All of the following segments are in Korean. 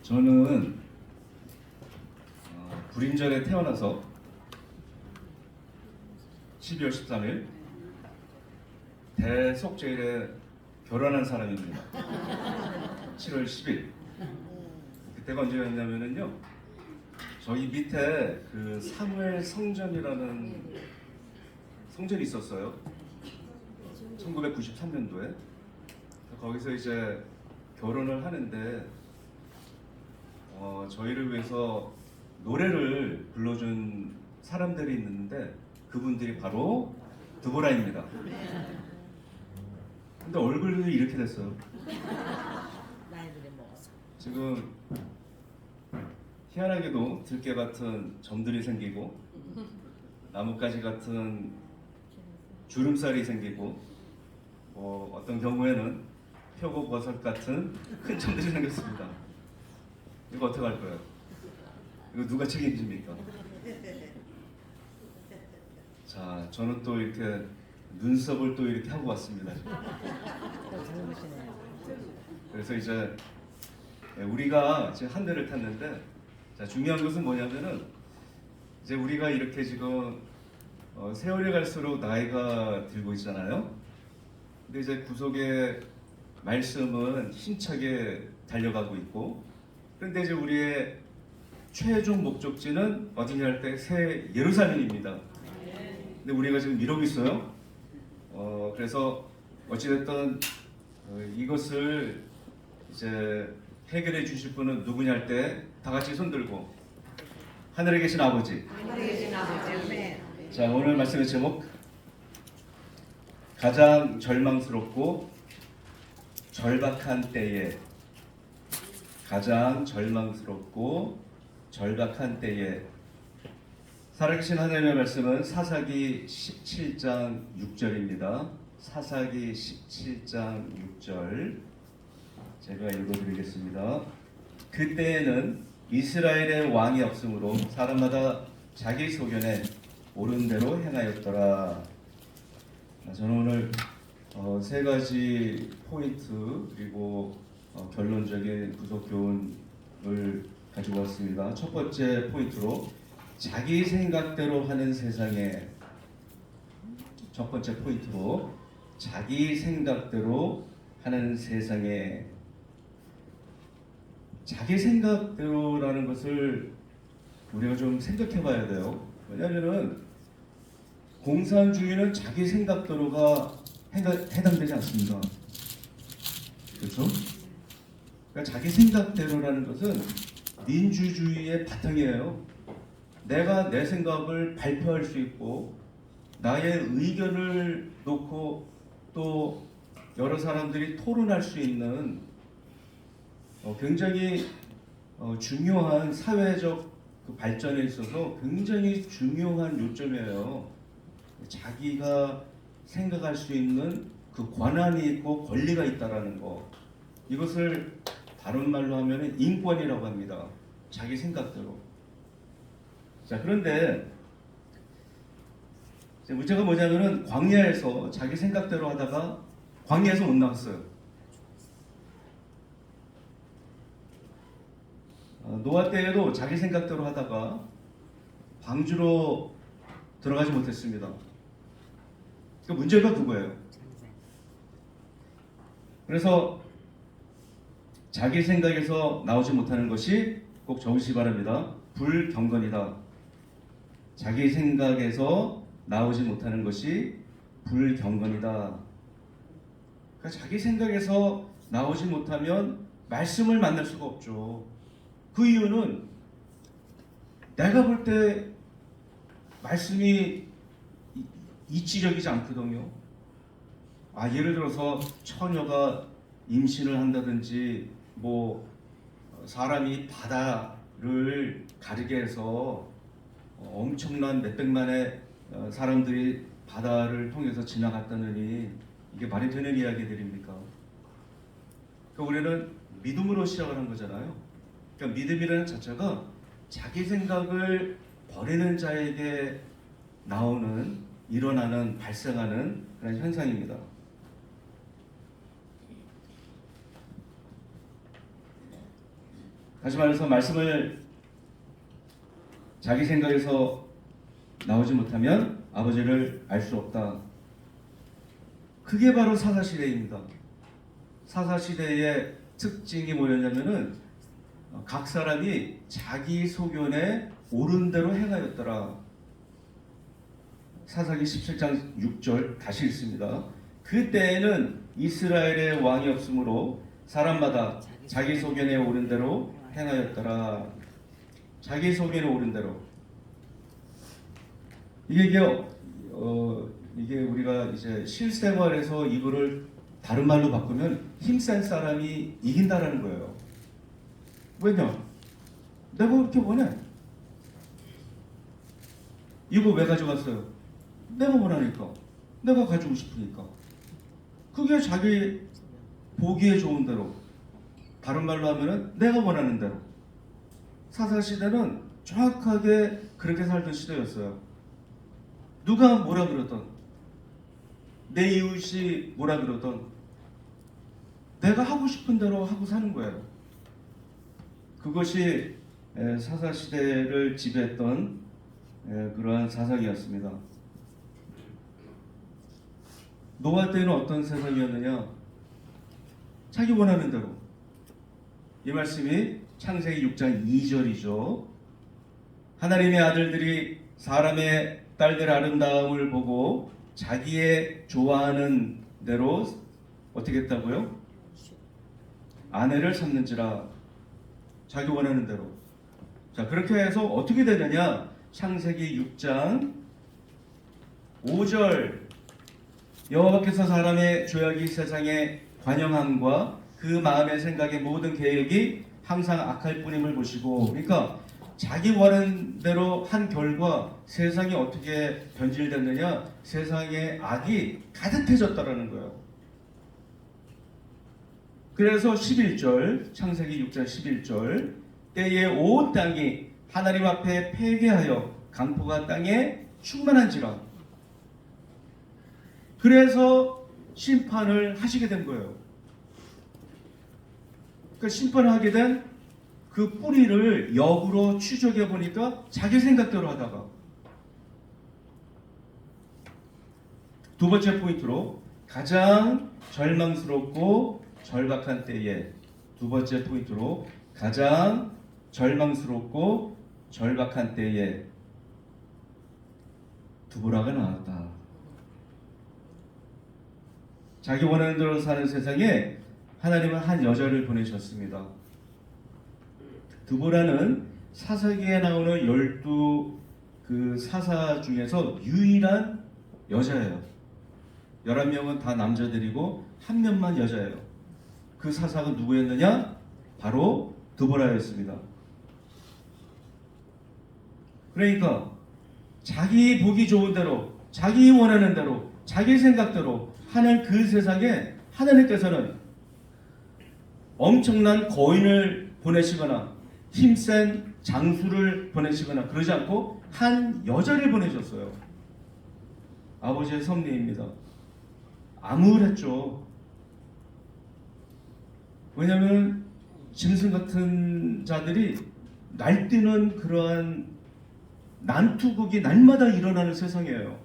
저는 불임절에 태어나서 12월 13일 대속죄일에 결혼한 사람입니다. 7월 10일. 그때가 언제였냐면요, 저희 밑에 그 사무엘 성전이라는 성전이 있었어요. 1993년도에. 거기서 이제 결혼을 하는데 저희를 위해서 노래를 불러준 사람들이 있는데 그분들이 바로 드보라입니다. 근데 얼굴이 이렇게 됐어요. 지금 희한하게도 들깨 같은 점들이 생기고 나뭇가지 같은 주름살이 생기고 어떤 경우에는 표고버섯 같은 큰 점들이 생겼습니다. 이거 어떻게 할 거예요? 이거 누가 책임집니까? 자, 저는 또 이렇게 눈썹을 또 이렇게 하고 왔습니다. 그래서 이제 우리가 이제 한 대를 탔는데, 자, 중요한 것은 뭐냐면은 이제 우리가 이렇게 지금 세월이 갈수록 나이가 들고 있잖아요. 근데 이제 구속의 말씀은 힘차게 달려가고 있고, 그런데 이제 우리의 최종 목적지는 어디냐 할 때 새 예루살렘입니다. 근데 우리가 지금 이러고 있어요. 그래서 어찌됐든 이것을 이제 해결해 주실 분은 누구냐 할 때 다 같이 손들고, 하늘에 계신 아버지. 자, 오늘 말씀의 제목, 가장 절망스럽고 절박한 때에, 가장 절망스럽고 절박한 때에. 살아계신 하나님의 말씀은 사사기 17장 6절입니다. 사사기 17장 6절 제가 읽어드리겠습니다. 그때에는 이스라엘의 왕이 없으므로 사람마다 자기 소견에 옳은 대로 행하였더라. 저는 오늘 세 가지 포인트 그리고 결론적인 구속 교훈을 가지고 왔습니다. 첫 번째 포인트로, 자기 생각대로 하는 세상에. 첫 번째 포인트로, 자기 생각대로 하는 세상에. 자기 생각대로라는 것을 우리가 좀 생각해 봐야 돼요. 왜냐하면 공산주의는 자기 생각대로가 해당되지 않습니다. 그렇죠? 그러니까 자기 생각대로라는 것은 민주주의의 바탕이에요. 내가 내 생각을 발표할 수 있고 나의 의견을 놓고 또 여러 사람들이 토론할 수 있는 굉장히 중요한 사회적 그 발전에 있어서 굉장히 중요한 요점이에요. 자기가 생각할 수 있는 그 권한이 있고 권리가 있다라는 거. 이것을 다른 말로 하면 인권이라고 합니다. 자기 생각대로. 자, 그런데 문제가 뭐냐면은 광야에서 자기 생각대로 하다가 광야에서 못 나왔어요. 노아 때에도 자기 생각대로 하다가 방주로 들어가지 못했습니다. 그러니까 문제가 그거예요. 그래서 자기 생각에서 나오지 못하는 것이, 꼭 적으시기 바랍니다, 불경건이다. 자기 생각에서 나오지 못하는 것이 불경건이다. 그러니까 자기 생각에서 나오지 못하면 말씀을 만날 수가 없죠. 그 이유는 내가 볼 때 말씀이 이치적이지 않거든요. 예를 들어서 처녀가 임신을 한다든지, 사람이 바다를 가르게 해서 엄청난 몇백만의 사람들이 바다를 통해서 지나갔다느니 이게 말이 되는 이야기들입니까? 그러니까 우리는 믿음으로 시작을 한 거잖아요. 그러니까 믿음이라는 자체가 자기 생각을 버리는 자에게 일어나는, 발생하는 그런 현상입니다. 다시 말해서 말씀을 자기 생각에서 나오지 못하면 아버지를 알 수 없다. 그게 바로 사사시대입니다. 사사시대의 특징이 뭐였냐면은 각 사람이 자기 소견에 옳은 대로 행하였더라. 사사기 17장 6절 다시 읽습니다. 그때에는 이스라엘의 왕이 없으므로 사람마다 자기 소견에 옳은 대로 행하였더라. 자기 소견에 옳은 대로. 이게 우리가 이제 실생활에서 이거를 다른 말로 바꾸면 힘센 사람이 이긴다라는 거예요. 왜냐? 내가 그렇게 원해. 이거 왜 가져갔어요? 내가 원하니까. 내가 가지고 싶으니까. 그게 자기 보기에 좋은 대로. 다른 말로 하면은 내가 원하는 대로. 사사시대는 정확하게 그렇게 살던 시대였어요. 누가 뭐라 그러던, 내 이웃이 뭐라 그러던 내가 하고 싶은 대로 하고 사는 거예요. 그것이 사사시대를 지배했던 그러한 사상이었습니다. 노아 때는 어떤 세상이었느냐? 자기 원하는 대로. 이 말씀이 창세기 6장 2절이죠. 하나님의 아들들이 사람의 딸들의 아름다움을 보고 자기의 좋아하는 대로 어떻게 했다고요? 아내를 삼는지라. 자기 원하는 대로. 자, 그렇게 해서 어떻게 되느냐? 창세기 6장 5절. 여호와께서 사람의 죄악이 세상에 관영함과 그 마음의 생각의 모든 계획이 항상 악할 뿐임을 보시고, 그러니까 자기 원하는 대로 한 결과 세상이 어떻게 변질됐느냐? 세상에 악이 가득해졌다라는 거예요. 그래서 11절, 창세기 6장 11절, 때에 온 땅이 하나님 앞에 패괴하여 강포가 땅에 충만한지라. 그래서 심판을 하시게 된 거예요. 그 심판을 하게 된 그 뿌리를 역으로 추적해 보니까 자기 생각대로 하다가, 두 번째 포인트로 가장 절망스럽고 절박한 때에, 두 번째 포인트로 가장 절망스럽고 절박한 때에 두보라가 나왔다. 자기 원하는 대로 사는 세상에 하나님은 한 여자를 보내셨습니다. 드보라는 사사기에 나오는 12그 사사 중에서 유일한 여자예요. 11명은 다 남자들이고 한 명만 여자예요. 그 사사가 누구였느냐? 바로 드보라였습니다. 그러니까 자기 보기 좋은 대로, 자기 원하는 대로, 자기 생각대로 하는 그 세상에 하나님께서는 엄청난 거인을 보내시거나 힘센 장수를 보내시거나 그러지 않고 한 여자를 보내셨어요. 아버지의 섭리입니다. 암울했죠. 왜냐하면 짐승 같은 자들이 날뛰는 그러한 난투극이 날마다 일어나는 세상이에요.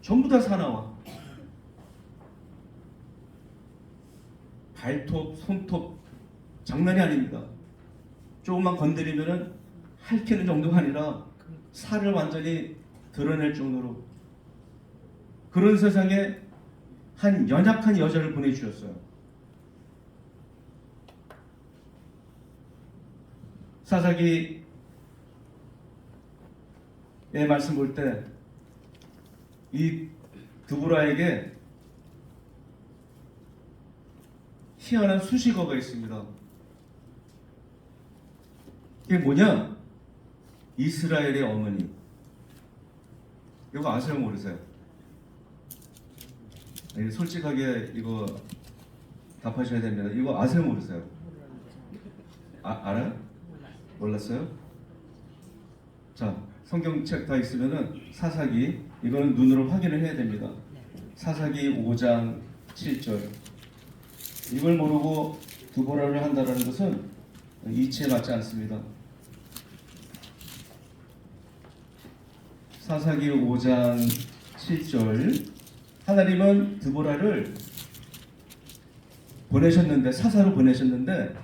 전부 다 사나워. 발톱, 손톱 장난이 아닙니다. 조금만 건드리면은 핥히는 정도가 아니라 살을 완전히 드러낼 정도로, 그런 세상에 한 연약한 여자를 보내주셨어요. 사사기의 말씀 볼 때 이 드보라에게 희한한 수식어가 있습니다. 이게 뭐냐? 이스라엘의 어머니. 이거 아세요, 모르세요? 솔직하게 이거 답하셔야 됩니다. 이거 아세요, 모르세요? 알아요? 몰랐어요? 자, 성경책 다 있으면은 사사기, 이거는 눈으로 확인을 해야 됩니다. 사사기 5장 7절. 이걸 모르고 드보라를 한다는 것은 이치에 맞지 않습니다. 사사기 5장 7절 하나님은 드보라를 보내셨는데 사사로 보내셨는데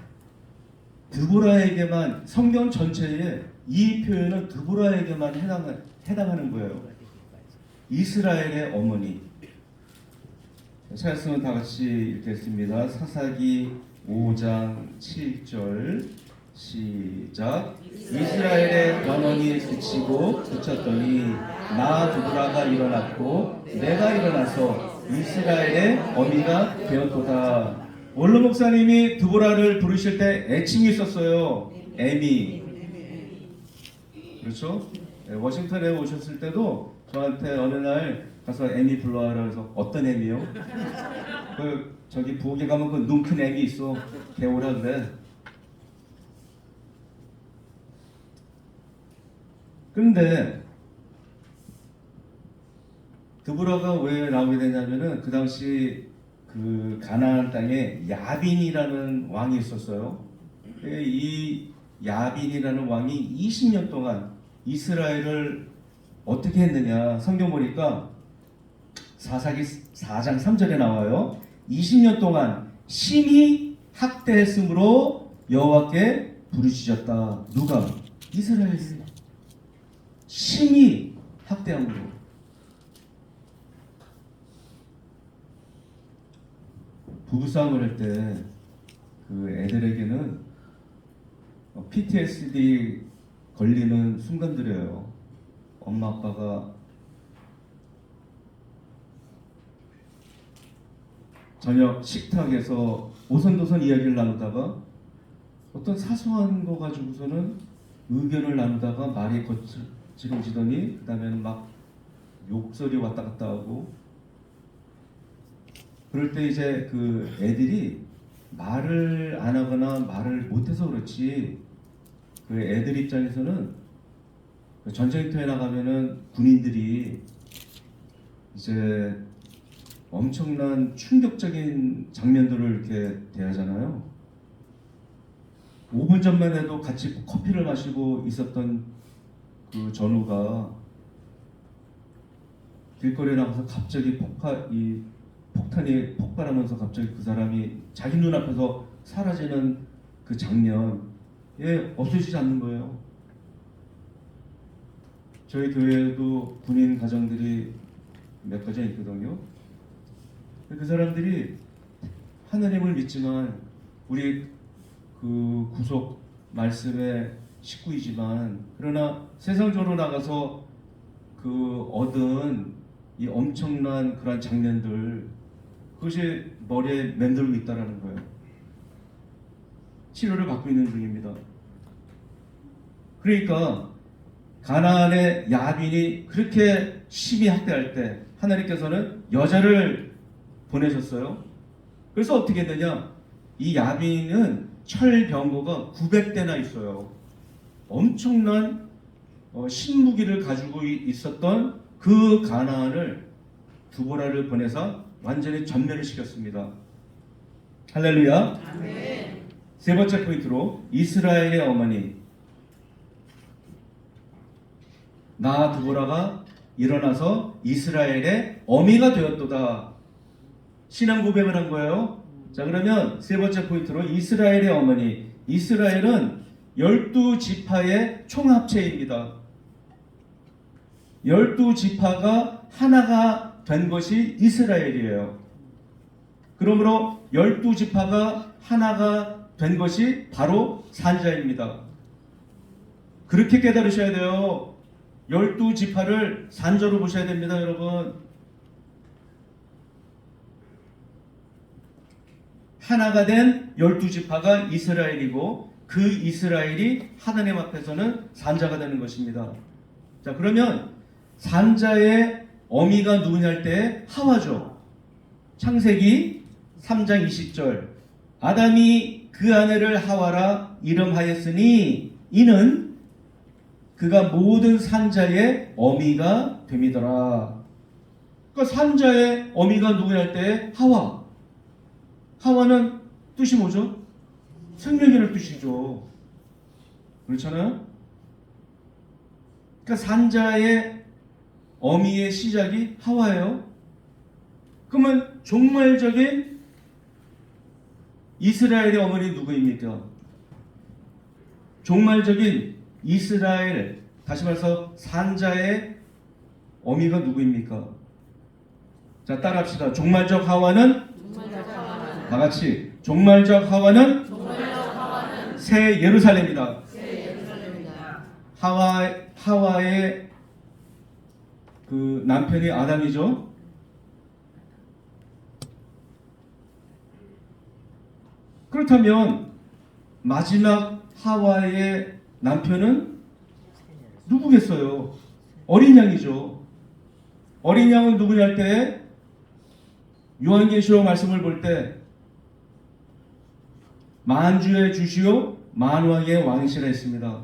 드보라에게만 성경 전체에 이 표현은 드보라에게만 해당하는 거예요. 이스라엘의 어머니. 차였으면 다 같이 읽겠습니다. 사사기 5장 7절 시작. 이스라엘의 변원이 그치고 그쳤더니 나 드보라가 일어났고 내가 일어나서 이스라엘의 어미가 되었도다. 원로 목사님이 드보라를 부르실 때 애칭이 있었어요. 에미. 그렇죠? 워싱턴에 오셨을 때도 저한테 어느 날 가서 에미 불러와라 해서 어떤 에미요? 저기 부엌에 가면 그 눈 큰 에미 있어. 개오라 그래. 그런데 드보라가 왜 나오게 되냐면은 그 당시 그 가나안 땅에 야빈이라는 왕이 있었어요. 이 야빈이라는 왕이 20년 동안 이스라엘을 어떻게 했느냐 성경 보니까 사사기 4장 3절에 나와요. 20년 동안 심히 학대했으므로 여호와께 부르짖었다. 누가? 이스라엘이 심히 학대함으로. 부부싸움을 할 때 그 애들에게는 PTSD 걸리는 순간들이에요. 엄마 아빠가 저녁 식탁에서 오선도선 이야기를 나누다가 어떤 사소한 거 가지고서는 의견을 나누다가 말이 거칠어지더니 그 다음에는 막 욕설이 왔다 갔다 하고 그럴 때 이제 그 애들이 말을 안 하거나 말을 못해서 그렇지 그 애들 입장에서는 전쟁터에 나가면은 군인들이 이제 엄청난 충격적인 장면들을 이렇게 대하잖아요. 5분 전만 해도 같이 커피를 마시고 있었던 그 전우가 길거리에 나가서 갑자기 폭탄이 폭발하면서 갑자기 그 사람이 자기 눈앞에서 사라지는 그 장면에 없어지지 않는 거예요. 저희 교회에도 군인 가정들이 몇 가지 있거든요. 그 사람들이 하나님을 믿지만 우리 그 구속 말씀의 식구이지만 그러나 세상적으로 나가서 그 얻은 이 엄청난 그런 장면들 그것이 머리에 맴돌고 있다라는 거예요. 치료를 받고 있는 중입니다. 그러니까 가나안의 야빈이 그렇게 심히 학대할 때 하나님께서는 여자를 보내셨어요. 그래서 어떻게 했느냐? 이 야빈은 철병거가 900대나 있어요. 엄청난 신무기를 가지고 있었던 그 가나안을 드보라를 보내서 완전히 전멸을 시켰습니다. 할렐루야. 아멘. 세 번째 포인트로 이스라엘의 어머니 나 드보라가 일어나서 이스라엘의 어미가 되었도다. 신앙 고백을 한 거예요. 자, 그러면 세 번째 포인트로 이스라엘의 어머니. 이스라엘은 12지파의 총합체입니다. 12지파가 하나가 된 것이 이스라엘이에요. 그러므로 12지파가 하나가 된 것이 바로 산자입니다. 그렇게 깨달으셔야 돼요. 12지파를 산자로 보셔야 됩니다, 여러분. 하나가 된 12지파가 이스라엘이고 그 이스라엘이 하나님 앞에서는 산자가 되는 것입니다. 자, 그러면 산자의 어미가 누구냐 할 때 하와죠. 창세기 3장 20절 아담이 그 아내를 하와라 이름하였으니 이는 그가 모든 산자의 어미가 됨이더라. 그러니까 산자의 어미가 누구냐 할 때 하와. 하와는 뜻이 뭐죠? 생명이라는 뜻이죠. 그렇잖아요? 그러니까 산자의 어미의 시작이 하와예요. 그러면 종말적인 이스라엘의 어머니 누구입니까? 종말적인 이스라엘, 다시 말해서 산자의 어미가 누구입니까? 자, 따라합시다. 종말적 하와는 다 같이 종말적 하와는 새 예루살렘이다. 하와의 그 남편이 아담이죠. 그렇다면 마지막 하와의 남편은 누구겠어요? 어린 양이죠. 어린 양은 누구냐 할 때 요한계시록 말씀을 볼 때 만주의 주시오 만왕의 왕이시라 했습니다.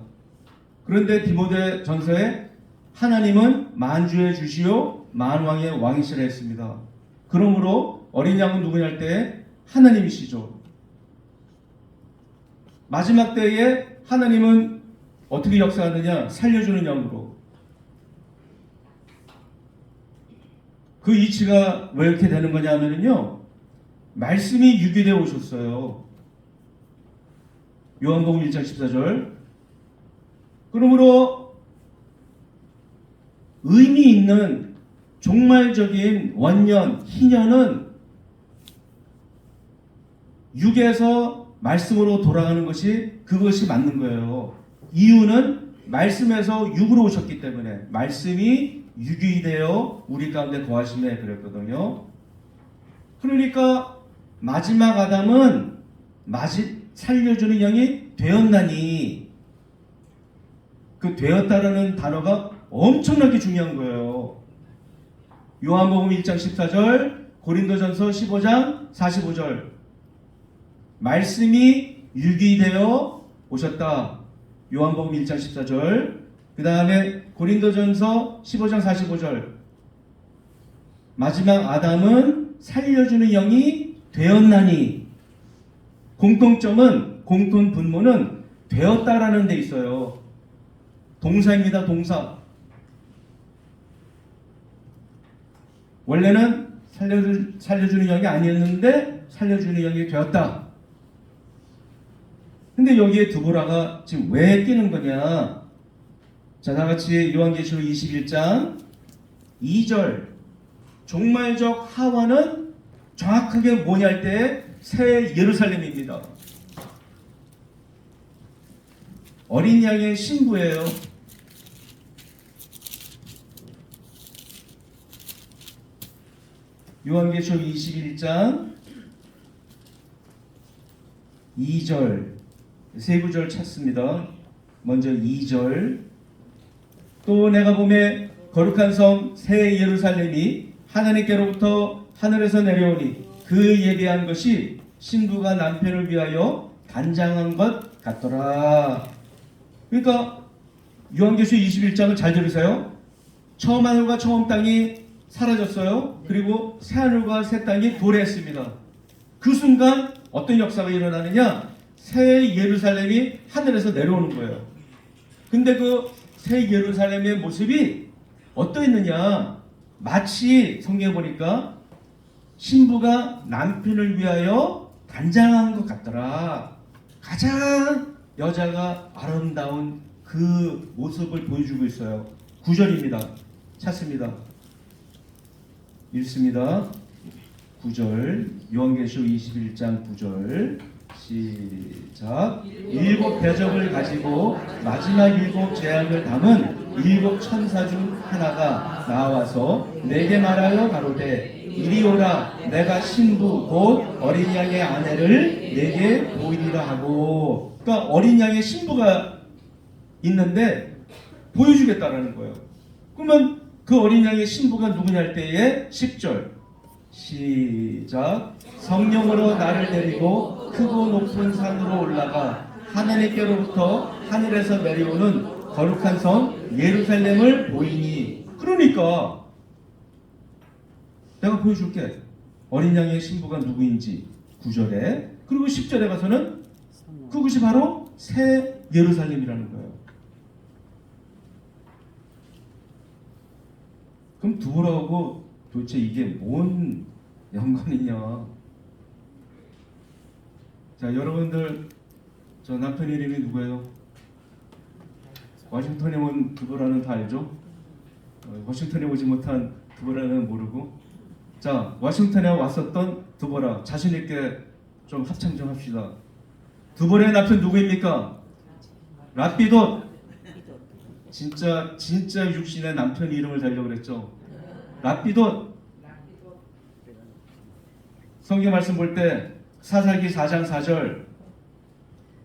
그런데 디모데 전서에 하나님은 만주의 주시오 만왕의 왕이시라 했습니다. 그러므로 어린 양은 누구냐 할 때 하나님이시죠. 마지막 때에 하나님은 어떻게 역사하느냐? 살려주는 영으로. 그 이치가 왜 이렇게 되는 거냐 하면요, 말씀이 유기되어 오셨어요. 요한복음 1장 14절. 그러므로 의미 있는 종말적인 원년, 희년은 육에서 말씀으로 돌아가는 것이 그것이 맞는 거예요. 이유는 말씀에서 육으로 오셨기 때문에 말씀이 육이 되어 우리 가운데 거하심에 그랬거든요. 그러니까 마지막 아담은 살려주는 영이 되었나니, 그 되었다라는 단어가 엄청나게 중요한 거예요. 요한복음 1장 14절, 고린도전서 15장 45절. 말씀이 육이 되어 오셨다. 요한복음 1장 14절. 그 다음에 고린도전서 15장 45절. 마지막 아담은 살려주는 영이 되었나니. 공통점은, 공통 분모는 되었다라는 데 있어요. 동사입니다. 동사. 원래는 살려주는 영이 아니었는데 살려주는 영이 되었다. 근데 여기에 두보라가 지금 왜 끼는 거냐? 자, 다같이 요한계시록 21장 2절. 종말적 하와는 정확하게 뭐냐 할 때 새 예루살렘입니다. 어린 양의 신부예요. 요한계시록 21장 2절 세 구절 찾습니다. 먼저 2절. 또 내가 보매 거룩한 성 새 예루살렘이 하나님께로부터 하늘에서 내려오니 그 예비한 것이 신부가 남편을 위하여 단장한 것 같더라. 그러니까 요한계시록 21장을 잘 들으세요. 처음 하늘과 처음 땅이 사라졌어요. 그리고 새 하늘과 새 땅이 도래했습니다. 그 순간 어떤 역사가 일어나느냐? 새 예루살렘이 하늘에서 내려오는 거예요. 근데 그 새 예루살렘의 모습이 어떠했느냐? 마치 성경에 보니까 신부가 남편을 위하여 단장한 것 같더라. 가장 여자가 아름다운 그 모습을 보여주고 있어요. 9절입니다. 찾습니다. 읽습니다. 9절 요한계시록 21장 9절 시작. 일곱 대접을 가지고 마지막 일곱 재앙을 담은 일곱 천사 중 하나가 나와서 내게 말하여 가로되 이리 오라. 내가 신부 곧 어린 양의 아내를 내게 보이리라 하고. 그러니까 어린 양의 신부가 있는데 보여주겠다라는 거예요. 그러면 그 어린 양의 신부가 누구냐 할 때에 10절 시작. 성령으로 나를 데리고 크고 높은 산으로 올라가 하나님께로부터 하늘에서 내려오는 거룩한 성 예루살렘을 보이니. 그러니까 내가 보여줄게. 어린 양의 신부가 누구인지 9절에. 그리고 10절에 가서는 그것이 바로 새 예루살렘이라는 거예요. 그럼 두보라하고 도대체 이게 뭔 연관이냐? 자, 여러분들 저 남편 이름이 누구예요? 워싱턴에 온 두보라는 다 알죠? 워싱턴에 오지 못한 두보라는 모르고. 자, 워싱턴에 왔었던 두보라 자신 있게 좀 합창 좀 합시다. 두보라의 남편 누구입니까? 랍비돗. 진짜 육신의 남편 이름을 달려고 그랬죠. 랍비돗. 성경 말씀 볼 때 사사기 4장 4절,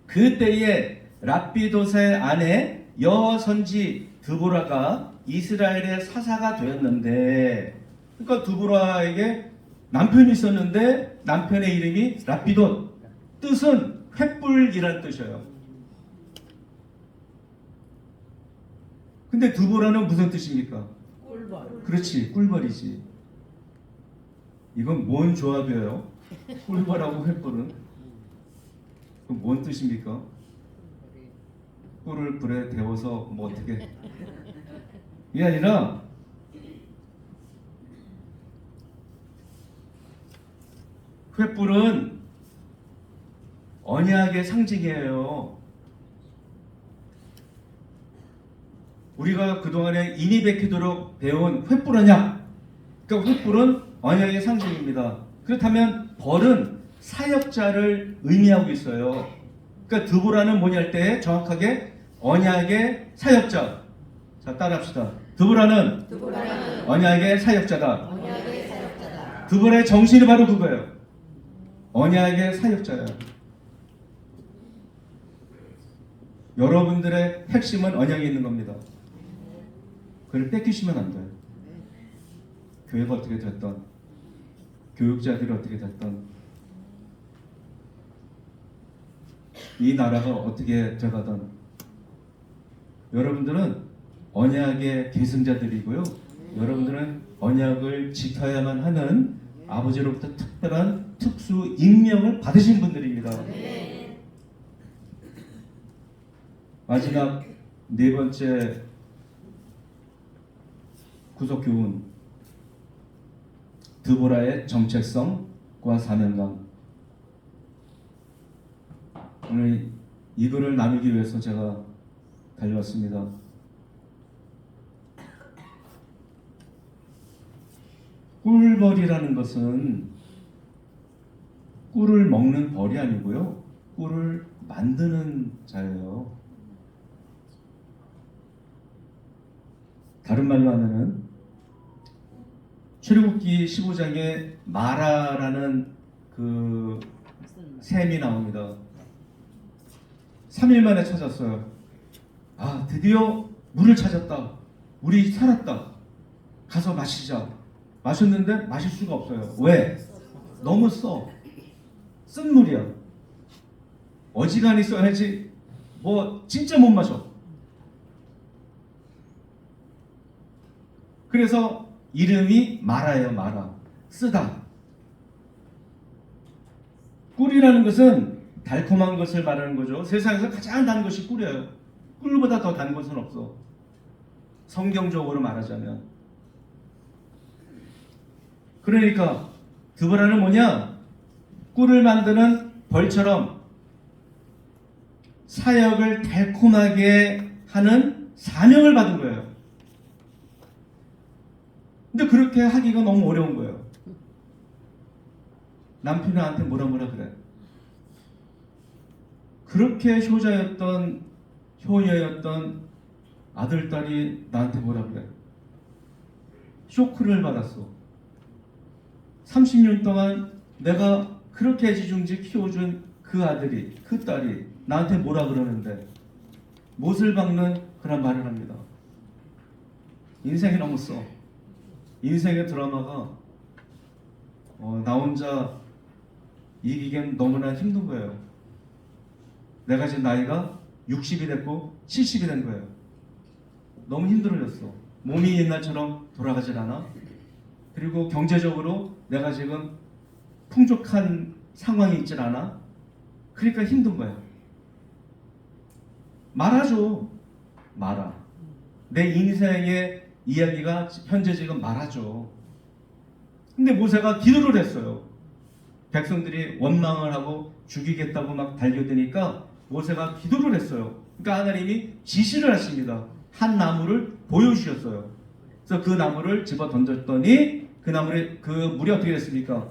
그때에 랍비돗의 아내 여선지 드보라가 이스라엘의 사사가 되었는데, 그러니까 드보라에게 남편이 있었는데 남편의 이름이 랍비돗. 뜻은 횃불이란 뜻이에요. 근데 드보라는 무슨 뜻입니까? 꿀벌. 그렇지, 꿀벌이지. 이건 뭔 조합이에요? 꿀벌하고 횃불은? 그럼 뭔 뜻입니까? 꿀을 불에 데워서 뭐 어떻게? 이게 아니라 횃불은 언약의 상징이에요. 우리가 그동안에 이니베키도록 배운 횃불 언약, 그러니까 횃불은 언약의 상징입니다. 그렇다면 벌은 사역자를 의미하고 있어요. 그러니까 드보라는 뭐냐 할 때 정확하게 언약의 사역자. 자, 따라합시다. 드보라는 언약의 사역자다. 언약의 사역자다. 드보라의 정신이 바로 그거예요. 언약의 사역자예요. 여러분들의 핵심은 언약에 있는 겁니다. 그걸 뺏기시면 안 돼요. 교회가 어떻게 됐던, 교육자들이 어떻게 됐던, 이 나라가 어떻게 돼가던, 여러분들은 언약의 계승자들이고요. 여러분들은 언약을 지켜야만 하는 아버지로부터 특별한 특수 임명을 받으신 분들입니다. 마지막 네 번째 구속 교훈, 드보라의 정체성과 사명감. 오늘 이 글을 나누기 위해서 제가 달려왔습니다. 꿀벌이라는 것은 꿀을 먹는 벌이 아니고요, 꿀을 만드는 자예요. 다른 말로 하면은 출애굽기 15장에 마라라는 그 샘이 나옵니다. 3일 만에 찾았어요. 아, 드디어 물을 찾았다. 물이 살았다. 가서 마시자. 마셨는데 마실 수가 없어요. 왜? 너무 써. 쓴 물이야. 어지간히 써야지 뭐 진짜 못 마셔. 그래서 이름이 마라예요. 마라. 쓰다. 꿀이라는 것은 달콤한 것을 말하는 거죠. 세상에서 가장 단 것이 꿀이에요. 꿀보다 더 단 것은 없어. 성경적으로 말하자면. 그러니까 드보라는 뭐냐? 꿀을 만드는 벌처럼 사역을 달콤하게 하는 사명을 받은 거예요. 근데 그렇게 하기가 너무 어려운 거예요. 남편이 나한테 뭐라 그래. 그렇게 효녀였던 아들, 딸이 나한테 뭐라 그래. 쇼크를 받았어. 30년 동안 내가 그렇게 애지중지 키워준 그 아들이, 그 딸이 나한테 뭐라 그러는데 못을 박는 그런 말을 합니다. 인생이 너무 써. 인생의 드라마가 나 혼자 이기기엔 너무나 힘든 거예요. 내가 지금 나이가 60이 됐고 70이 된 거예요. 너무 힘들어졌어. 몸이 옛날처럼 돌아가질 않아. 그리고 경제적으로 내가 지금 풍족한 상황이 있질 않아. 그러니까 힘든 거야. 말하죠. 말아. 내 인생의 이야기가 현재 지금 말하죠. 근데 모세가 기도를 했어요. 백성들이 원망을 하고 죽이겠다고 막 달려드니까 모세가 기도를 했어요. 그러니까 하나님이 지시를 하십니다. 한 나무를 보여주셨어요. 그래서 그 나무를 집어 던졌더니 그 물이 어떻게 됐습니까?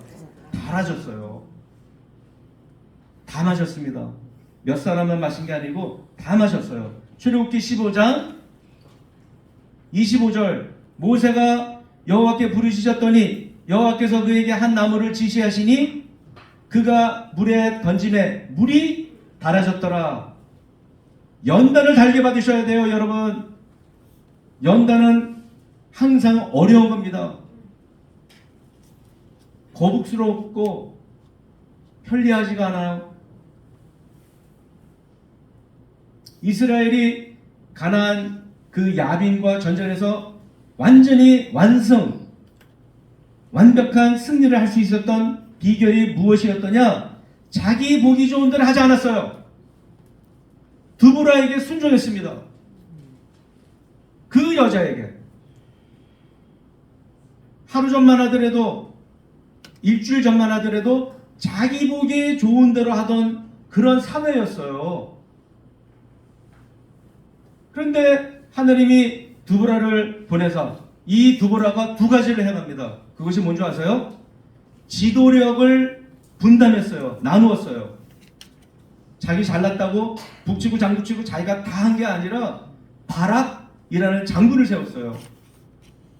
달아졌어요. 다 마셨습니다. 몇 사람만 마신 게 아니고 다 마셨어요. 출애굽기 15장 25절 모세가 여호와께 부르짖었더니 여호와께서 그에게 한 나무를 지시하시니 그가 물에 던짐에 물이 달아졌더라. 연단을 달게 받으셔야 돼요, 여러분. 연단은 항상 어려운 겁니다. 거북스럽고 편리하지가 않아요. 이스라엘이 가나안 그 야빈과 전쟁에서 완전히 완벽한 승리를 할 수 있었던 비결이 무엇이었더냐? 자기 보기 좋은 대로 하지 않았어요. 드보라에게 순종했습니다. 그 여자에게 하루 전만 하더라도 일주일 전만 하더라도 자기 보기 좋은 대로 하던 그런 사회였어요. 그런데 하나님이 드보라를 보내서 이 드보라가 두 가지를 행합니다. 그것이 뭔지 아세요? 지도력을 분담했어요. 나누었어요. 자기 잘났다고 북치고 장구치고 자기가 다 한 게 아니라 바락이라는 장군을 세웠어요.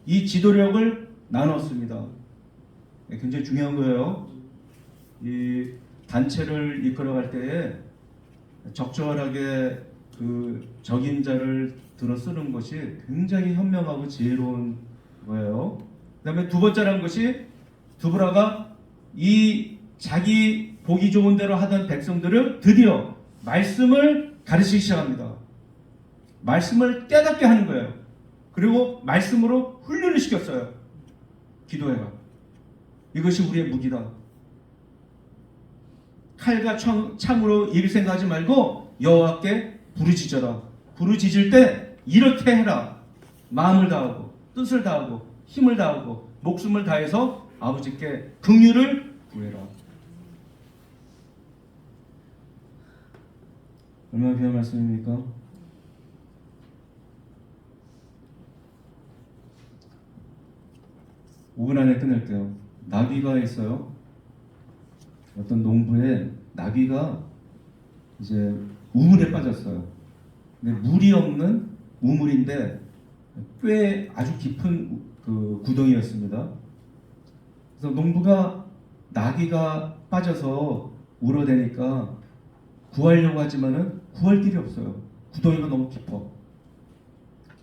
이 지도력을 나눴습니다. 굉장히 중요한 거예요. 이 단체를 이끌어갈 때에 적절하게 그 적임자를 들어 쓰는 것이 굉장히 현명하고 지혜로운 거예요. 그 다음에 두 번째라는 것이 드보라가 이 자기 보기 좋은 대로 하던 백성들을 드디어 말씀을 가르치기 시작합니다. 말씀을 깨닫게 하는 거예요. 그리고 말씀으로 훈련을 시켰어요. 기도해라. 이것이 우리의 무기다. 칼과 창으로 이길 생각하지 말고 여호와께 부르짖어라. 부르짖을 때 이렇게 해라. 마음을 다하고 뜻을 다하고 힘을 다하고 목숨을 다해서 아버지께 긍휼을 구해라. 얼마나 귀한 말씀입니까? 5분 안에 끝낼게요. 나귀가 있어요. 어떤 농부에 나귀가 이제 우물에 빠졌어요. 근데 물이 없는 우물인데 꽤 아주 깊은 그 구덩이였습니다. 그래서 농부가 나귀가 빠져서 울어대니까 구하려고 하지만은 구할 길이 없어요. 구덩이가 너무 깊어.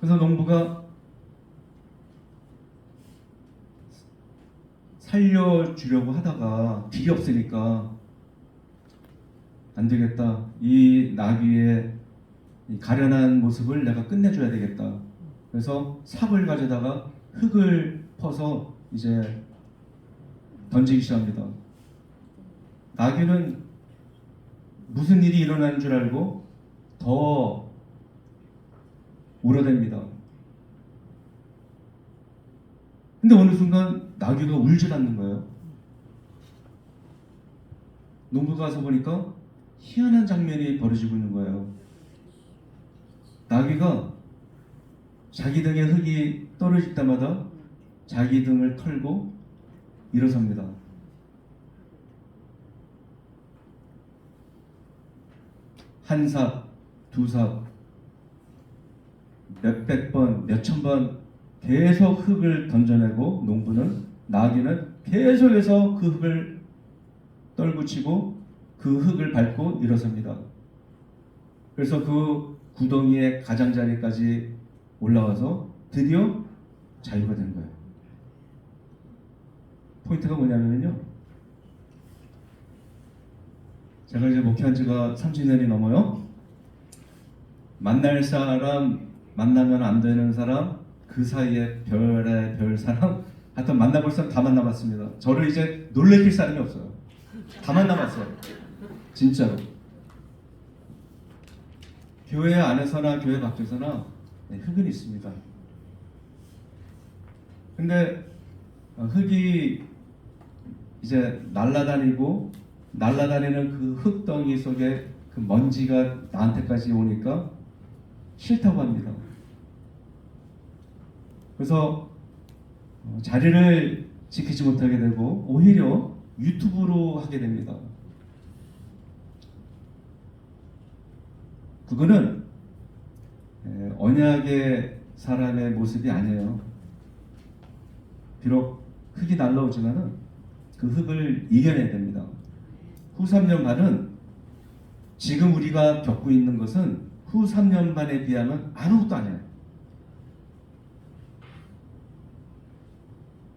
그래서 농부가 살려주려고 하다가 길이 없으니까 안 되겠다. 이 나귀의 이 가련한 모습을 내가 끝내줘야 되겠다. 그래서 삽을 가져다가 흙을 퍼서 이제 던지기 시작합니다. 나귀는 무슨 일이 일어나는 줄 알고 더 울어댑니다. 근데 어느 순간 나귀가 울질 않는 거예요. 농부가 가서 보니까 희한한 장면이 벌어지고 있는 거예요. 나귀가 자기 등에 흙이 떨어질 때마다 자기 등을 털고 일어섭니다. 한 삽, 두 삽, 몇백 번, 몇천 번 계속 흙을 던져내고 농부는 나귀는 계속해서 그 흙을 떨구치고 그 흙을 밟고 일어섭니다. 그래서 그 구덩이의 가장자리까지 올라와서 드디어 자유가 된 거예요. 포인트가 뭐냐면요, 제가 이제 목회한 지가 30년이 넘어요. 만날 사람, 만나면 안 되는 사람, 그 사이에 별의 별 사람, 하여튼 만나볼 사람 다 만나봤습니다. 저를 이제 놀래킬 사람이 없어요. 다 만나봤어요. 진짜로. 교회 안에서나 교회 밖에서나 흙은 있습니다. 근데 흙이 이제 날아다니는 그 흙덩이 속에 그 먼지가 나한테까지 오니까 싫다고 합니다. 그래서 자리를 지키지 못하게 되고 오히려 유튜브로 하게 됩니다. 그거는 언약의 사람의 모습이 아니에요. 비록 흙이 날라오지만은 그 흙을 이겨내야 됩니다. 후 3년 반은 지금 우리가 겪고 있는 것은 후 3년 반에 비하면 아무것도 아니에요.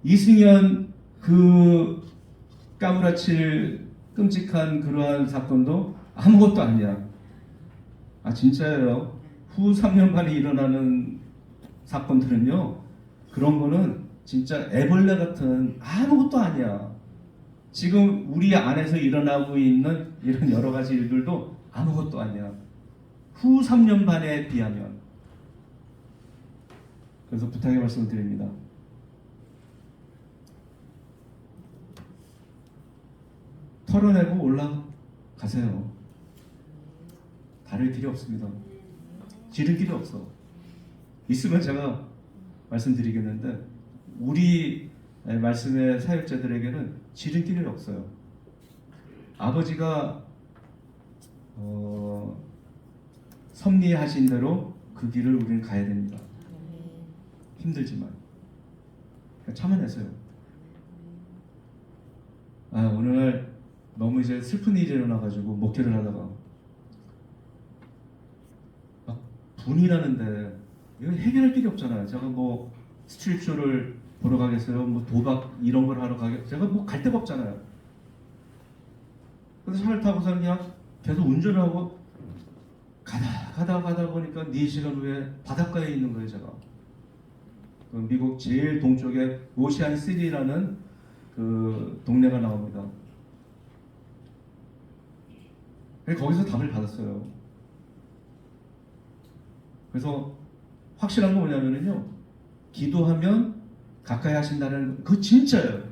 이승연 그 까무라칠 끔찍한 그러한 사건도 아무것도 아니야. 아 진짜예요. 후 3년 반에 일어나는 사건들은요, 그런 거는 진짜 애벌레 같은 아무것도 아니야. 지금 우리 안에서 일어나고 있는 이런 여러 가지 일들도 아무것도 아니야. 후 3년 반에 비하면. 그래서 부탁의 말씀을 드립니다. 털어내고 올라가세요. 다를 길이 없습니다. 지를 길이 없어. 있으면 제가 말씀드리겠는데 우리 말씀의 사역자들에게는 지를 길이 없어요. 아버지가 섭리하신 대로 그 길을 우리는 가야 됩니다. 힘들지만 참아내세요. 오늘 너무 이제 슬픈 일이 일어나가지고 목회를 하다가 막 분이 나는데 이거 해결할 길이 없잖아요. 제가 뭐 스트릿쇼를 보러 가겠어요? 뭐 도박 이런 걸 하러 가겠어요? 제가 뭐 갈 데가 없잖아요. 그래서 차를 타고서 그냥 계속 운전을 하고 가다 보니까 4시간 후에 바닷가에 있는 거예요. 제가 그 미국 제일 동쪽에 오시안 시리라는 그 동네가 나옵니다. 거기서 답을 받았어요. 그래서 확실한 건 뭐냐면요, 기도하면 가까이 하신다는 그거 진짜예요.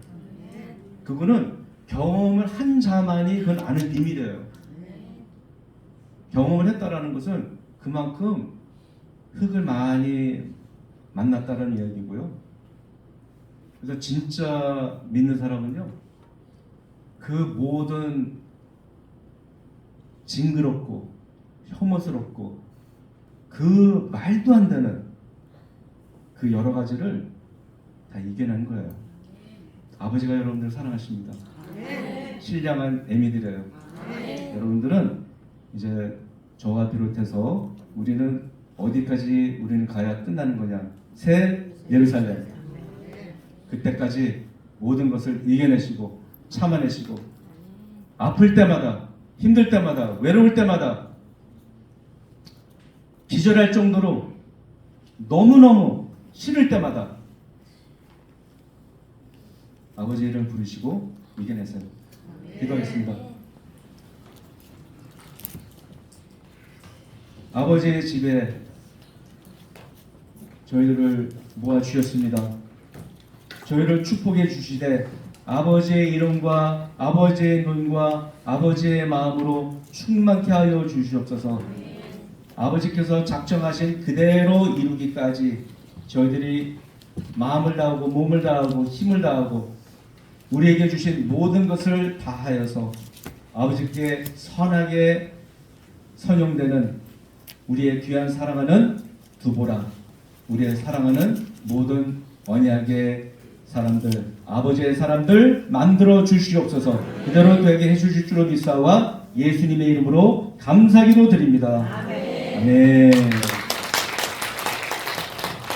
그거는 경험을 한 자만이 그건 아는 비밀이에요. 경험을 했다라는 것은 그만큼 흙을 많이 만났다는 이야기고요. 그래서 진짜 믿는 사람은요, 그 모든 징그럽고 혐오스럽고 그 말도 안 되는 그 여러 가지를 다 이겨낸 거예요. 아버지가 여러분들 사랑하십니다. 신령한 애미들이에요. 여러분들은 이제 저와 비롯해서 우리는 어디까지 우리는 가야 끝나는 거냐? 새 예루살렘. 그때까지 모든 것을 이겨내시고 참아내시고 아플 때마다 힘들 때마다 외로울 때마다 기절할 정도로 너무너무 싫을 때마다 아버지의 이름 부르시고 이겨내세요. 기도하겠습니다. 아버지의 집에 저희들을 모아주셨습니다. 저희를 축복해 주시되 아버지의 이름과 아버지의 눈과 아버지의 마음으로 충만케 하여 주시옵소서. 아버지께서 작정하신 그대로 이루기까지 저희들이 마음을 다하고 몸을 다하고 힘을 다하고 우리에게 주신 모든 것을 다하여서 아버지께 선하게 선용되는 우리의 귀한 사랑하는 두보라, 우리의 사랑하는 모든 언약의 사람들, 아버지의 사람들 만들어 주시옵소서. 그대로 되게 해주실 줄로 믿사오와 예수님의 이름으로 감사기도 드립니다. 아멘.